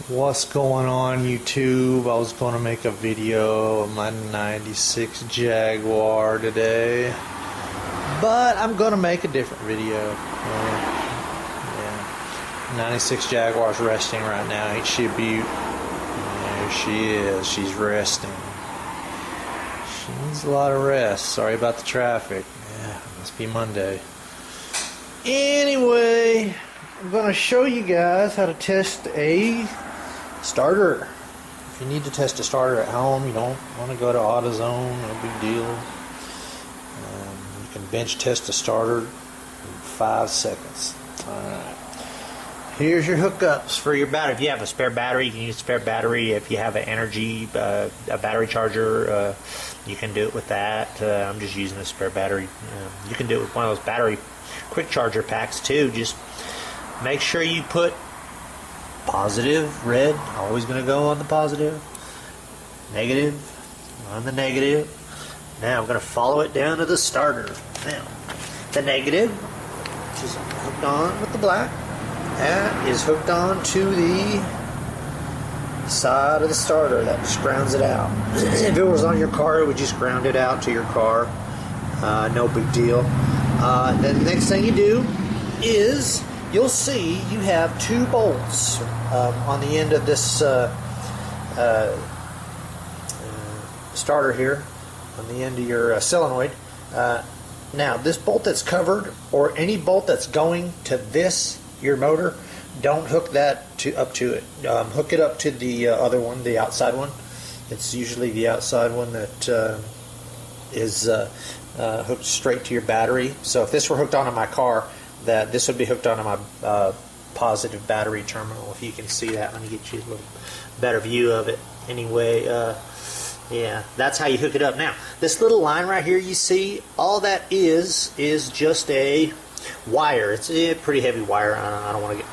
What's going on, YouTube? I was going to make a video of my 96 Jaguar today, but I'm going to make a different video. Yeah. 96 Jaguar's resting right now. Ain't she a beaut? There she is. She's resting. She needs a lot of rest. Sorry about the traffic. Yeah, must be Monday. Anyway, I'm going to show you guys how to test a starter. If you need to test a starter at home, you don't want to go to AutoZone, no big deal. You can bench test a starter in 5 seconds. Alright. Here's your hookups for your battery. If you have a spare battery, you can use a spare battery. If you have an energy, a battery charger, you can do it with that. I'm just using a spare battery. You can do it with one of those battery quick charger packs too. Just make sure you put positive, red, always going to go on the positive, negative, on the negative. Now I'm going to follow it down to the starter. Now, the negative, which is hooked on with the black, that is hooked on to the side of the starter. That just grounds it out. If it was on your car, it would just ground it out to your car. No big deal. Then the next thing you do is you'll see you have 2 bolts on the end of this starter here, on the end of your solenoid. Now, this bolt that's covered, or any bolt that's going to this, your motor, don't hook that up to it. Hook it up to the other one, the outside one. It's usually the outside one that is hooked straight to your battery. So if this were hooked onto my car, this would be hooked onto my positive battery terminal. If you can see that, let me get you a little better view of it. Anyway, yeah, that's how you hook it up. Now, this little line right here you see, all that is just a wire. It's a pretty heavy wire. I don't want to get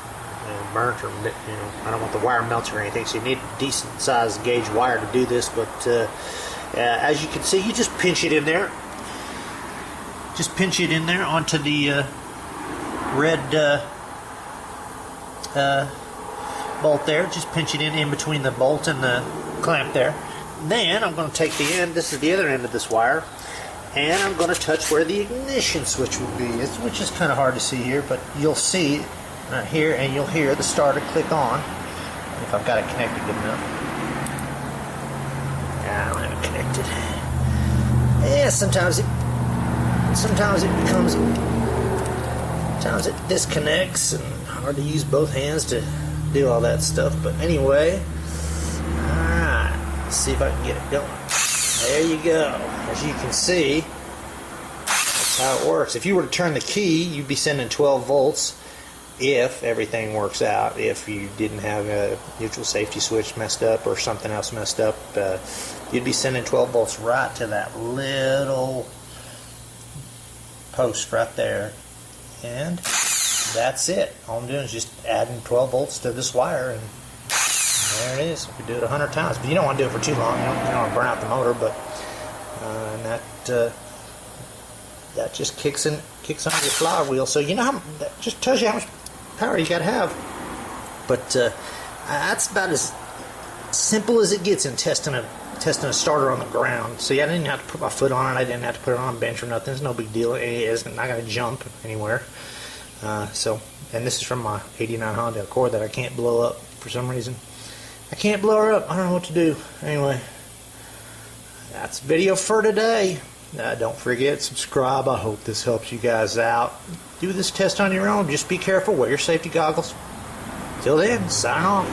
burnt, or I don't want the wire melting or anything. So you need a decent sized gauge wire to do this. But as you can see, you just pinch it in there. Just pinch it in there onto the red bolt there. Just pinch it in between the bolt and the clamp there. Then I'm going to take the end, this is the other end of this wire, and I'm going to touch where the ignition switch would be, which is kind of hard to see here, but you'll see right here, and you'll hear the starter click on if I've got it connected good enough. I don't have it connected. Yeah, sometimes it disconnects, and hard to use both hands to do all that stuff. But anyway, alright, let's see if I can get it going. There you go. As you can see, that's how it works. If you were to turn the key, you'd be sending 12 volts if everything works out. If you didn't have a neutral safety switch messed up or something else messed up, you'd be sending 12 volts right to that little post right there. And that's it. All I'm doing is just adding 12 volts to this wire, and there it is. We do it 100 times, but you don't want to do it for too long. You don't want to burn out the motor, but and that just kicks on your flywheel. So you know that just tells you how much power you got to have. But that's about as simple as it gets in testing a starter on the ground. See, I didn't have to put my foot on it. I didn't have to put it on a bench or nothing. It's no big deal. It's not going to jump anywhere. And this is from my '89 Honda Accord that I can't blow up for some reason. I can't blow her up. I don't know what to do. Anyway, that's the video for today. Don't forget, subscribe. I hope this helps you guys out. Do this test on your own. Just be careful. Wear your safety goggles. Till then, sign off.